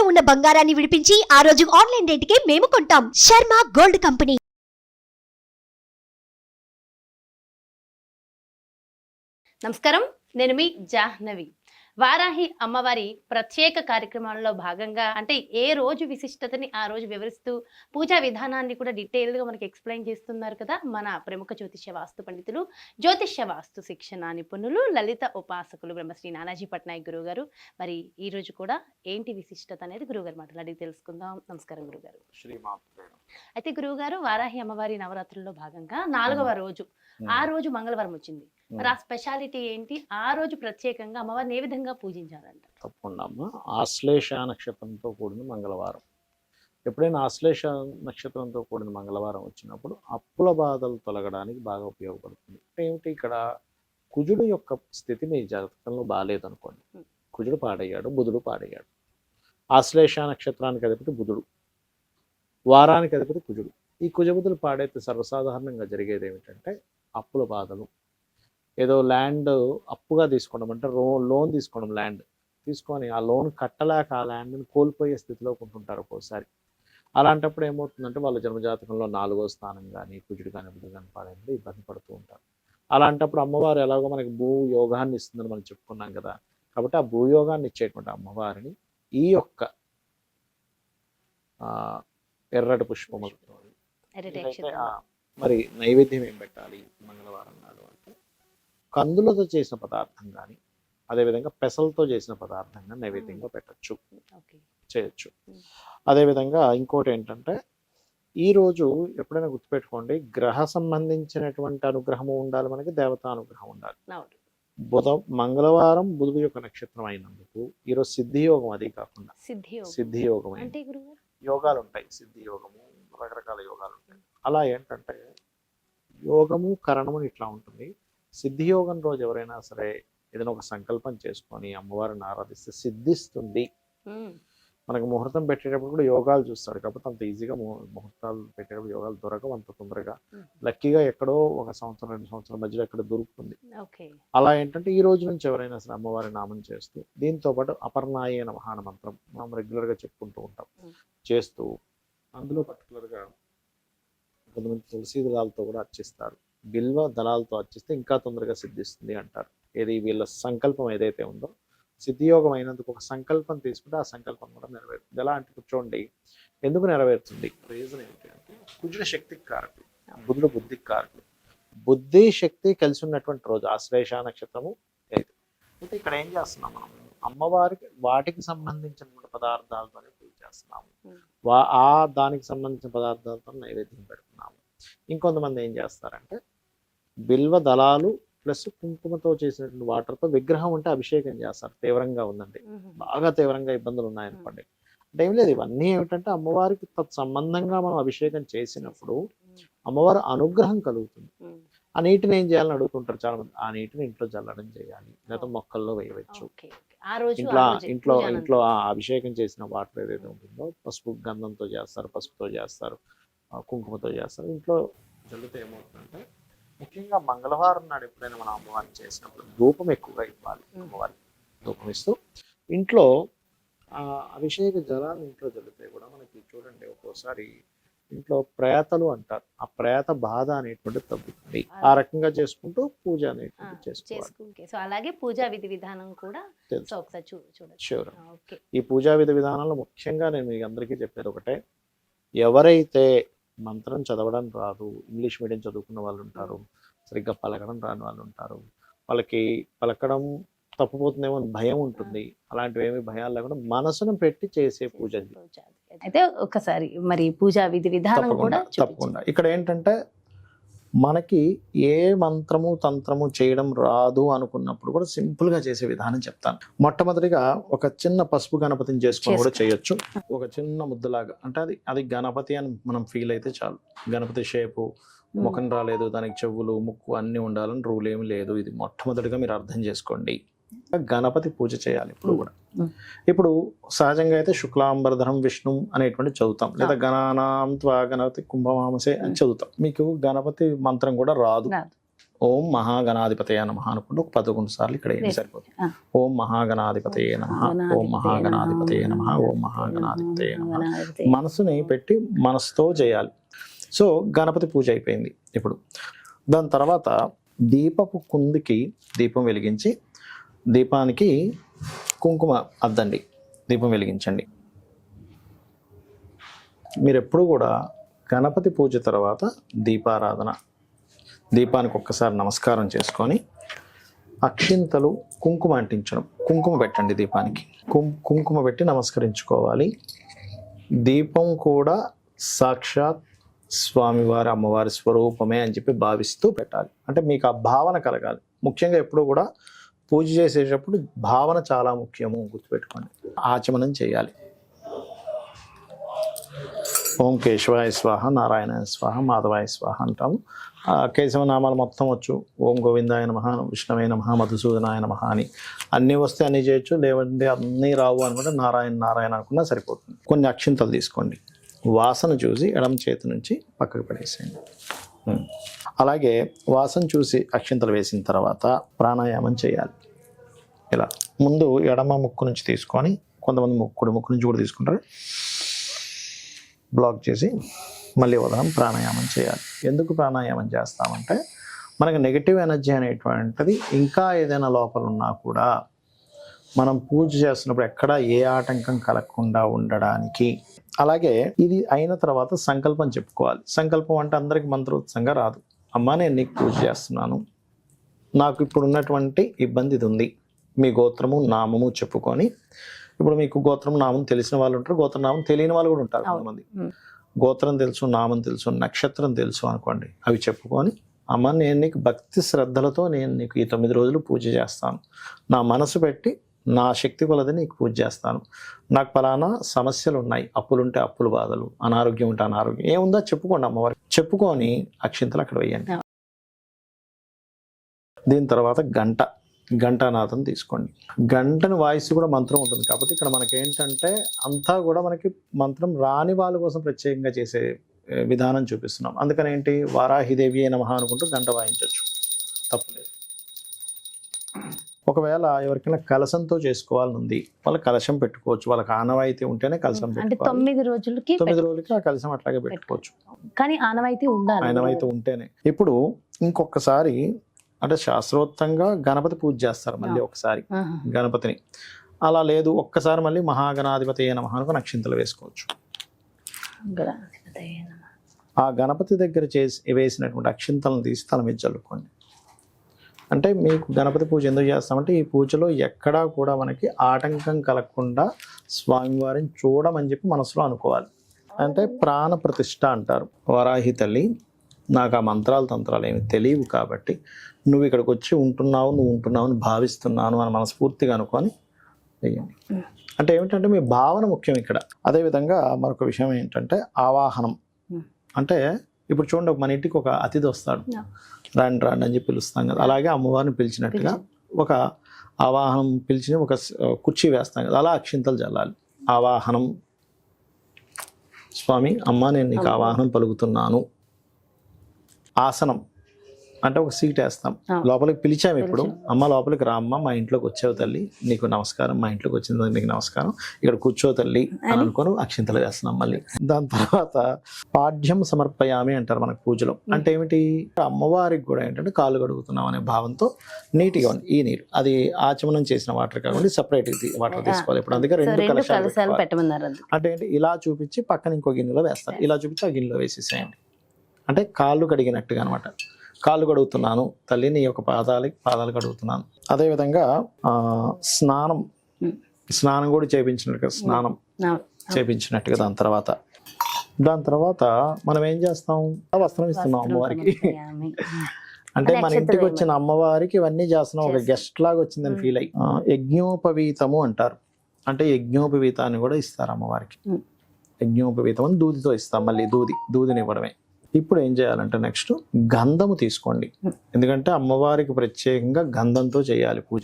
ఉన్న బంగారాన్ని విడిపించి ఆ రోజు ఆన్లైన్ రేటుకే మేము కొంటాం. Sharma gold company. నమస్కారం, నేను మీ జాహ్నవి. వారాహి అమ్మవారి ప్రత్యేక కార్యక్రమాల్లో భాగంగా అంటే ఏ రోజు విశిష్టతని ఆ రోజు వివరిస్తూ పూజా విధానాన్ని కూడా డీటెయిల్గా మనకి ఎక్స్ప్లెయిన్ చేస్తున్నారు కదా మన ప్రముఖ జ్యోతిష్య వాస్తు పండితులు, జ్యోతిష్య వాస్తు శిక్షణ నిపుణులు, లలిత ఉపాసకులు బ్రహ్మశ్రీ నానాజీ పట్నాయక్ గురువు గారు. మరి ఈ రోజు కూడా ఏంటి విశిష్టత అనేది గురువుగారు మాట్లాడి తెలుసుకుందాం. నమస్కారం గురుగారు. అయితే గురువుగారు, వారాహి అమ్మవారి నవరాత్రుల్లో భాగంగా 4వ రోజు, ఆ రోజు మంగళవారం వచ్చింది. మరి ఆ స్పెషాలిటీ ఏంటి? ఆ రోజు ప్రత్యేకంగా అమ్మవారిని ఏ విధంగా పూజించాలంట? తప్పకుండా అమ్మ, ఆశ్లేష నక్షత్రంతో కూడిన మంగళవారం. ఎప్పుడైనా ఆశ్లేష నక్షత్రంతో కూడిన మంగళవారం వచ్చినప్పుడు అప్పుల బాధలు తొలగడానికి బాగా ఉపయోగపడుతుంది. అంటే ఏమిటి, ఇక్కడ కుజుడు యొక్క స్థితి మీ జాతకంలో బాగాలేదనుకోండి. కుజుడు పాడయ్యాడు, బుధుడు పాడయ్యాడు. ఆశ్లేష నక్షత్రానికి అధిపతి బుధుడు, వారానికి అధిపతి కుజుడు. ఈ కుజబుధులు పాడైతే సర్వసాధారణంగా జరిగేది ఏమిటంటే అప్పుల బాధలు, ఏదో ల్యాండ్ అప్పుగా తీసుకోవడం, అంటే లోన్ తీసుకోవడం, ల్యాండ్ తీసుకొని ఆ లోన్ కట్టలేక ఆ ల్యాండ్ని కోల్పోయే స్థితిలోకి ఉంటుంటారు ఒక్కోసారి. అలాంటప్పుడు ఏమవుతుందంటే వాళ్ళ జన్మజాతకంలో 4వ స్థానం కానీ కుజుడు కానీ బుధుడు కానీ పాడైనప్పుడు ఇబ్బంది పడుతూ ఉంటారు. అలాంటప్పుడు అమ్మవారు ఎలాగో మనకి భూయోగాన్ని ఇస్తుందని మనం చెప్పుకున్నాం కదా. కాబట్టి ఆ భూయోగాన్ని ఇచ్చేటువంటి అమ్మవారిని ఈ యొక్క ఎర్రటి పుష్పము మరి నైవేద్యం ఏం పెట్టాలి మంగళవారం నాడు అంటే కందులతో చేసిన పదార్థం కానీ, అదేవిధంగా పెసలతో చేసిన పదార్థం కానీ నైవేద్యంగా పెట్టచ్చు, చేయొచ్చు. అదేవిధంగా ఇంకోటి ఏంటంటే ఈరోజు ఎప్పుడైనా గుర్తుపెట్టుకోండి, గ్రహ సంబంధించినటువంటి అనుగ్రహము ఉండాలి, మనకి దేవతా అనుగ్రహం ఉండాలి. మంగళవారం బుధుడు యొక్క నక్షత్రం అయినందుకు ఈరోజు సిద్ధియోగం, అది కాకుండా సిద్ధియోగం యోగాలు ఉంటాయి. సిద్ధి యోగము, రకరకాల యోగాలు ఉంటాయి. అలా ఏంటంటే యోగము కరణము ఇట్లా ఉంటుంది. సిద్ధియోగం రోజు ఎవరైనా సరే ఏదైనా ఒక సంకల్పం చేసుకొని అమ్మవారిని ఆరాధిస్తే సిద్ధిస్తుంది. మనకు ముహూర్తం పెట్టేటప్పుడు కూడా యోగాలు చూస్తాడు, కాబట్టి అంత ఈజీగా ముహూర్తాలు పెట్టేటప్పుడు యోగాలు దొరకవు అంత తొందరగా. లక్కీగా ఎక్కడో 1 సంవత్సరం 2 సంవత్సరాల మధ్యలో ఎక్కడ దొరుకుతుంది. అలా ఏంటంటే ఈ రోజు నుంచి ఎవరైనా సరే అమ్మవారి నామం చేస్తూ, దీంతో పాటు అపర్ణాయ నమః అనే మంత్రం మనం రెగ్యులర్గా చెప్పుకుంటూ ఉంటాం, చేస్తూ అందులో పర్టికులర్గా కొంతమంది తులసి దళాలతో కూడా అర్చిస్తారు. బిల్వ దళాలతో అర్చిస్తే ఇంకా తొందరగా సిద్ధిస్తుంది అంటారు. ఏది వీళ్ళ సంకల్పం ఏదైతే ఉందో, సిద్ధియోగం అయినందుకు ఒక సంకల్పం తీసుకుంటే ఆ సంకల్పం కూడా నెరవేరుతుంది. ఎలా అంటే కూర్చోండి, ఎందుకు నెరవేరుతుంది, రీజన్ ఏంటి అంటే కుజుడు శక్తికి కారకుడు, బుధుడు బుద్ధికి కారకుడు. బుద్ధి శక్తి కలిసి ఉన్నటువంటి రోజు ఆశ్లేష నక్షత్రము. అయితే ఇక్కడ ఏం చేస్తున్నాం మనం, అమ్మవారికి వాటికి సంబంధించిన పదార్థాలతోనే పూజ చేస్తున్నాము. దానికి సంబంధించిన పదార్థాలతో నైవేద్యం పెడుతున్నాము. ఇంకొంతమంది ఏం చేస్తారంటే బిల్వ దళాలు ప్లస్ కుంకుమతో చేసినటువంటి వాటర్తో విగ్రహం ఉంటే అభిషేకం చేస్తారు. తీవ్రంగా ఉందండి, బాగా తీవ్రంగా ఇబ్బందులు ఉన్నాయనుకోండి, అంటే ఏం లేదు, ఇవన్నీ ఏమిటంటే అమ్మవారికి తత్సంబంధంగా మనం అభిషేకం చేసినప్పుడు అమ్మవారి అనుగ్రహం కలుగుతుంది. ఆ నీటిని ఏం చేయాలని అడుగుతుంటారు చాలా మంది. ఆ నీటిని ఇంట్లో చల్లడం చేయాలి, లేదా మొక్కల్లో వేయవచ్చు. ఇంట్లో అభిషేకం చేసిన వాటర్ ఏదైతే ఉంటుందో పసుపు గంధంతో చేస్తారు, పసుపుతో చేస్తారు, కుంకుమతో చేస్తారు. ఇంట్లో జల్లితే ఏమవుతుందంటే ముఖ్యంగా మంగళవారం నాడు ఎప్పుడైనా మనం అమ్మవారిని చేసినప్పుడు ధూపం ఎక్కువగా ఇవ్వాలి. అమ్మవారికి ధూపం ఇస్తూ ఇంట్లో అభిషేక జలాలు ఇంట్లో జల్లితే కూడా మనకి చూడండి ఒక్కోసారి ఇంట్లో ప్రేతలు అంటారు, ఆ ప్రేత బాధ అనేటువంటిది తగ్గుతుంది. ఆ రకంగా చేసుకుంటూ పూజ అనేటువంటి చేసుకోవాలి. సో అలాగే పూజా విధి విధానం కూడా షూర్. ఈ పూజా విధి విధానంలో ముఖ్యంగా నేను మీకు అందరికీ చెప్పేది ఒకటే, ఎవరైతే మంత్రం చదవడం రాదు, ఇంగ్లీష్ మీడియం చదువుకున్న వాళ్ళు ఉంటారు, సరిగ్గా పలకడం రాని వాళ్ళు ఉంటారు, వాళ్ళకి పలకడం తప్పిపోతుందేమో భయం ఉంటుంది. అలాంటివి ఏమి భయాలు లేకుండా మనసును పెట్టి చేసే పూజ. అయితే ఒకసారి మరి పూజా విధి విధానం కూడా తప్పకుండా. ఇక్కడ ఏంటంటే మనకి ఏ మంత్రము తంత్రము చేయడం రాదు అనుకున్నప్పుడు కూడా సింపుల్ గా చేసే విధానం చెప్తాను. మొట్టమొదటిగా ఒక చిన్న పసుపు గణపతిని చేసుకొని కూడా చేయొచ్చు. ఒక చిన్న ముద్దలాగా, అంటే అది గణపతి అని మనం ఫీల్ అయితే చాలు. గణపతి షేపు, ముఖం రాలేదు, దానికి చెవులు ముక్కు అన్ని ఉండాలని రూల్ ఏమి లేదు. ఇది మొట్టమొదటిగా మీరు అర్థం చేసుకోండి. గణపతి పూజ చేయాలి ఇప్పుడు కూడా. ఇప్పుడు సహజంగా అయితే శుక్లాంబరధరం విష్ణు అనేటువంటి చదువుతాం, లేదా గణానాం త్వా గణపతి కుంభమామసే అని చదువుతాం. మీకు గణపతి మంత్రం కూడా రాదు, ఓం మహాగణాధిపతయ నమః అనుకుంటూ ఒక 11 సార్లు ఇక్కడ ఏం సరిపోతుంది. ఓం మహాగణాధిపతయ నమః, ఓం మహాగణాధిపతయ నమః, ఓం మహాగణాధిపతయ నమః. మనసుని పెట్టి మనసుతో చేయాలి. సో గణపతి పూజ అయిపోయింది. ఇప్పుడు దాని తర్వాత దీపపు కుందికి దీపం వెలిగించి దీపానికి కుంకుమ అద్దండి, దీపం వెలిగించండి. మీరు ఎప్పుడు కూడా గణపతి పూజ తర్వాత దీపారాధన, దీపానికి ఒక్కసారి నమస్కారం చేసుకొని అక్షింతలు కుంకుమ అంటించడం, కుంకుమ పెట్టండి దీపానికి. కుంకుమ పెట్టి నమస్కరించుకోవాలి. దీపం కూడా సాక్షాత్ స్వామివారి అమ్మవారి స్వరూపమే అని చెప్పి భావిస్తూ పెట్టాలి. అంటే మీకు ఆ భావన కలగాలి. ముఖ్యంగా ఎప్పుడు కూడా పూజ చేసేటప్పుడు భావన చాలా ముఖ్యము, గుర్తుపెట్టుకోండి. ఆచమనం చేయాలి. ఓం కేశవాయ స్వాహ, నారాయణాయ స్వాహ, మాధవాయ స్వాహ అంటాము. కేశవనామాలు మొత్తం వచ్చు. ఓం గోవిందాయ నమః, విష్ణవే నమః, మధుసూదనాయ నమః అని. అన్నీ వస్తే అన్నీ చేయొచ్చు, లేవంటే అన్నీ రావు అనుకుంటే నారాయణ నారాయణ అనుకున్నా సరిపోతుంది. కొన్ని అక్షింతలు తీసుకోండి, వాసన చూసి ఎడమ చేతి నుంచి పక్కకు పడేసేయండి. అలాగే వాసన చూసి అక్షింతలు వేసిన తర్వాత ప్రాణాయామం చేయాలి. ఇలా ముందు ఎడమ ముక్కు నుంచి తీసుకొని, కొంతమంది ముక్కు నుంచి కూడా తీసుకుంటారు, బ్లాక్ చేసి మళ్ళీ వదలం ప్రాణాయామం చేయాలి. ఎందుకు ప్రాణాయామం చేస్తామంటే మనకి నెగిటివ్ ఎనర్జీ అనేటువంటిది ఇంకా ఏదైనా లోపల ఉన్నా కూడా మనం పూజ చేస్తున్నప్పుడు ఎక్కడ ఏ ఆటంకం కలగకుండా ఉండడానికి. అలాగే ఇది అయిన తర్వాత సంకల్పం చెప్పుకోవాలి. సంకల్పం అంటే అందరికి మంత్రోత్సంగా రాదు. అమ్మా నేను నీకు పూజ చేస్తున్నాను, నాకు ఇప్పుడు ఉన్నటువంటి ఇబ్బంది ఇది ఉంది, మీ గోత్రము నామము చెప్పుకొని. ఇప్పుడు మీకు గోత్రం నామం తెలిసిన వాళ్ళు ఉంటారు, గోత్రనామం తెలియని వాళ్ళు కూడా ఉంటారు కొంతమంది. గోత్రం తెలుసు, నామం తెలుసు, నక్షత్రం తెలుసు అనుకోండి. అవి చెప్పుకొని అమ్మ నేను నీకు భక్తి శ్రద్ధలతో నేను నీకు ఈ 9 రోజులు పూజ చేస్తాను, నా మనసు పెట్టి నా శక్తి కొలది నీకు పూజ చేస్తాను, నాకు పలానా సమస్యలు ఉన్నాయి, అప్పులుంటే అప్పులు బాధలు, అనారోగ్యం ఉంటే అనారోగ్యం, ఏముందో చెప్పుకోండి అమ్మవారికి. చెప్పుకొని అక్షింతలు అక్కడ వేయండి. దీని తర్వాత గంటానాథం తీసుకోండి. గంటను వాయిస్ కూడా మంత్రం ఉంటుంది. కాకపోతే ఇక్కడ మనకి ఏంటంటే అంతా కూడా మనకి మంత్రం రాని వాళ్ళ కోసం ప్రత్యేకంగా చేసే విధానం చూపిస్తున్నాం. అందుకని ఏంటి, వారాహిదేవి నమః అనుకుంటూ గంట వాయించవచ్చు, తప్పులేదు. ఒకవేళ ఎవరికైనా కలశంతో చేసుకోవాలని ఉంది, వాళ్ళ కలశం పెట్టుకోవచ్చు. వాళ్ళకి ఆనవాయితీ ఉంటేనే కలశం పెట్టుకోవాలి. 9 రోజులకి ఆ కలశం అట్లాగే పెట్టుకోవచ్చు. కానీ ఆనవాయితీ ఉండాలి, ఆనవాయితీ ఉంటేనే. ఇప్పుడు ఇంకొకసారి అంటే శాస్త్రోక్తంగా గణపతి పూజ చేస్తారు మళ్ళీ ఒకసారి గణపతిని. అలా లేదు, ఒక్కసారి మళ్ళీ మహాగణాధిపతి నమః అనుకుని అక్షింతలు వేసుకోవచ్చు. ఆ గణపతి దగ్గర వేసినటువంటి అక్షింతలను తీసి తల మీద చల్లుకోండి. అంటే మీకు గణపతి పూజ ఎందుకు చేస్తామంటే ఈ పూజలో ఎక్కడా కూడా మనకి ఆటంకం కలగకుండా స్వామివారిని చూడమని చెప్పి మనసులో అనుకోవాలి. అంటే ప్రాణ ప్రతిష్ఠ అంటారు. వరాహి తల్లి నాకు ఆ మంత్రాలు తంత్రాలు ఏమి తెలియవు కాబట్టి నువ్వు ఇక్కడికి వచ్చి ఉంటున్నావు, నువ్వు ఉంటున్నావు అని భావిస్తున్నాను అని మనస్ఫూర్తిగా అనుకొని వేయండి. అంటే ఏమిటంటే మీ భావన ముఖ్యం ఇక్కడ. అదేవిధంగా మరొక విషయం ఏంటంటే ఆవాహనం. అంటే ఇప్పుడు చూడండి, మన ఇంటికి ఒక అతిథి వస్తాడు, రాండి రాండి అని చెప్పి పిలుస్తాం కదా. అలాగే అమ్మవారిని పిలిచినట్టుగా ఒక ఆవాహనం పిలిచి ఒక కుర్చీ వేస్తాం కదా, అలా అక్షింతలు చల్లాలి. ఆవాహనం, స్వామి అమ్మ నేను నీకు ఆవాహనం పలుకుతున్నాను. ఆసనం అంటే ఒక సీట్ వేస్తాం, లోపలికి పిలిచాము. ఇప్పుడు అమ్మ లోపలికి రా అమ్మ, మా ఇంట్లోకి వచ్చావు తల్లి, నీకు నమస్కారం, మా ఇంట్లోకి వచ్చిన నీకు నమస్కారం, ఇక్కడ కూర్చో తల్లి అని అనుకొని అక్షింతలు వేస్తున్నాం మళ్ళీ. దాని తర్వాత పాఠ్యం సమర్పయామి అంటారు మనకు పూజలో. అంటే ఏమిటి, అమ్మవారికి కూడా ఏంటంటే కాళ్ళు కడుగుతున్నాం అనే భావంతో నీట్గా ఉంది. ఈ నీరు అది ఆచమనం చేసిన వాటర్ కాకుండా సపరేట్ వాటర్ తీసుకోవాలి. ఇప్పుడు అందుకే 2 కలశాలు పెట్టమన్నారు. అంటే ఏంటి, ఇలా చూపించి పక్కన ఇంకో గిన్నెలో వేస్తారు, ఇలా చూపించి ఆ గిన్నెలో వేసేసేయండి. అంటే కాళ్ళు కడిగినట్టుగా అనమాట. కాళ్ళు కడుగుతున్నాను తల్లి, నీ యొక్క పాదాలు కడుగుతున్నాను. అదేవిధంగా స్నానం కూడా చేయించినట్టుగా స్నానం చేయించినట్టుగా. దాని తర్వాత మనం ఏం చేస్తాం, వస్త్రం ఇస్తున్నాం అమ్మవారికి. అంటే మన ఇంటికి వచ్చిన అమ్మవారికి ఇవన్నీ చేస్తున్నాం, ఒక గెస్ట్ లాగా వచ్చిందని ఫీల్ అయ్యి. యజ్ఞోపవీతము అంటారు. అంటే యజ్ఞోపవీతాన్ని కూడా ఇస్తారు అమ్మవారికి. యజ్ఞోపవీతం అని దూదితో ఇస్తాం, మళ్ళీ దూదిని ఇవ్వడమే. ఇప్పుడు ఏం చేయాలంటే నెక్స్ట్ గంధము తీసుకోండి. ఎందుకంటే అమ్మవారికి ప్రత్యేకంగా గంధంతో చేయాలి పూజ.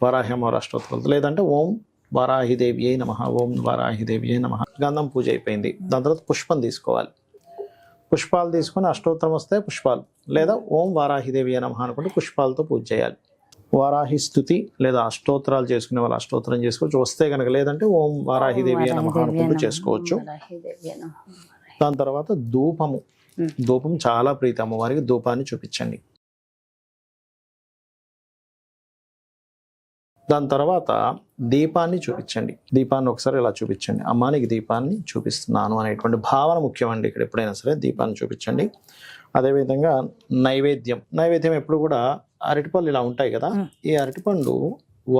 వరాహి అమ్మవారి అష్టోత్తరాలతో, లేదంటే ఓం వరాహిదేవ్యై నమః, ఓం వరాహిదేవ్యై నమః. గంధం పూజ అయిపోయింది. దాని తర్వాత పుష్పం తీసుకోవాలి. పుష్పాలు తీసుకొని అష్టోత్తరం వస్తే పుష్పాలు, లేదా ఓం వారాహిదేవి నమః అనుకుంటే పుష్పాలతో పూజ చేయాలి. వారాహి స్తుతి లేదా అష్టోత్తరాలు చేసుకునే వాళ్ళు అష్టోత్తరం చేసుకోవచ్చు. వస్తే కనుక లేదంటే ఓం వారాహిదేవి నమః అనుకుంటూ చేసుకోవచ్చు. దాని తర్వాత ధూపము, ధూపం చాలా ప్రీతి అమ్మవారికి, ధూపాన్ని చూపించండి. దాని తర్వాత దీపాన్ని చూపించండి. దీపాన్ని ఒకసారి ఇలా చూపించండి. అమ్మా నీకు దీపాన్ని చూపిస్తున్నాను అనేటువంటి భావన ముఖ్యమండి. ఇక్కడ ఎప్పుడైనా సరే దీపాన్ని చూపించండి. అదేవిధంగా నైవేద్యం ఎప్పుడు కూడా అరటిపళ్ళు ఇలా ఉంటాయి కదా, ఈ అరటిపండు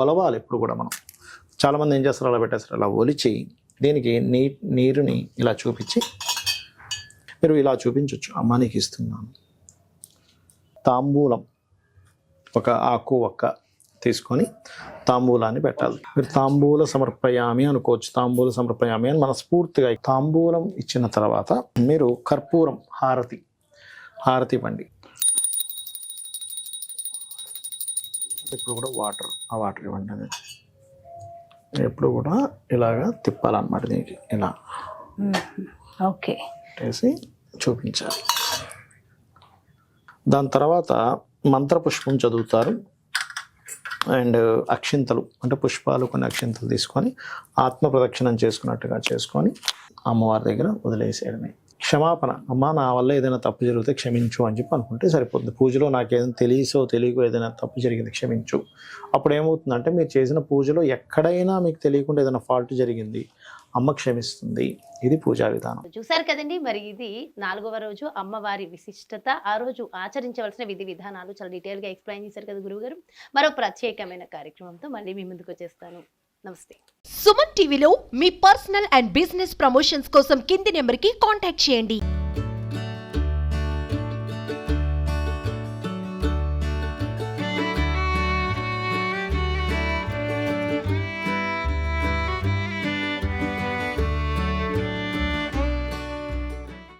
ఒలవాలి ఎప్పుడు కూడా. మనం చాలా మంది ఏం చేస్తారు, అలా పెట్టేస్తారు. అలా ఒలిచి దీనికి నీరుని ఇలా చూపించి మీరు ఇలా చూపించవచ్చు. అమ్మా నీకు ఇస్తున్నాను. తాంబూలం, ఒక ఆకు ఒక్క తీసుకొని తాంబూలాన్ని పెట్టాలి. మీరు తాంబూల సమర్పయామి అనుకోవచ్చు. తాంబూల సమర్పయామి అని మనస్ఫూర్తిగా తాంబూలం ఇచ్చిన తర్వాత మీరు కర్పూరం హారతి ఇవ్వండి. ఇప్పుడు కూడా ఆ వాటర్ ఇవ్వండి. అది ఎప్పుడు కూడా ఇలాగా తిప్పాలన్నమాట. దీనికి ఇలా ఓకే వేసి చూపించాలి. దాని తర్వాత మంత్రపుష్పం చదువుతారు. అండ్ అక్షింతలు అంటే పుష్పాలు, కొన్ని అక్షింతలు తీసుకొని ఆత్మ ప్రదక్షిణం చేసుకున్నట్టుగా చేసుకొని అమ్మవారి దగ్గర వదిలేసేయడమే. క్షమాపణ, అమ్మ నా వల్ల ఏదైనా తప్పు జరిగితే క్షమించు అని చెప్పి అనుకుంటే సరిపోతుంది. పూజలో నాకు ఏదైనా తెలియకో ఏదైనా తప్పు జరిగింది క్షమించు. అప్పుడు ఏమవుతుందంటే మీరు చేసిన పూజలో ఎక్కడైనా మీకు తెలియకుండా ఏదైనా ఫాల్ట్ జరిగింది, అమ్మ క్షమిస్తుంది. ఇది పూజా విధానం. చూసారు కదండి, మరి ఇది 4వ రోజు అమ్మవారి విశిష్టత. ఆ రోజు ఆచరించవలసిన విధి విధానాలు చాలా డీటెయిల్ గా ఎక్స్ప్లెయిన్ చేశారు కదా గురువు గారు. మరో ప్రత్యేకమైన కార్యక్రమంతో మళ్ళీ మీ ముందుకు వచ్చేస్తాను. నమస్తే. సుమన్ టీవీలో మీ పర్సనల్ అండ్ బిజినెస్ ప్రమోషన్స్ కోసం కింది నెంబర్కి కాంటాక్ట్ చేయండి.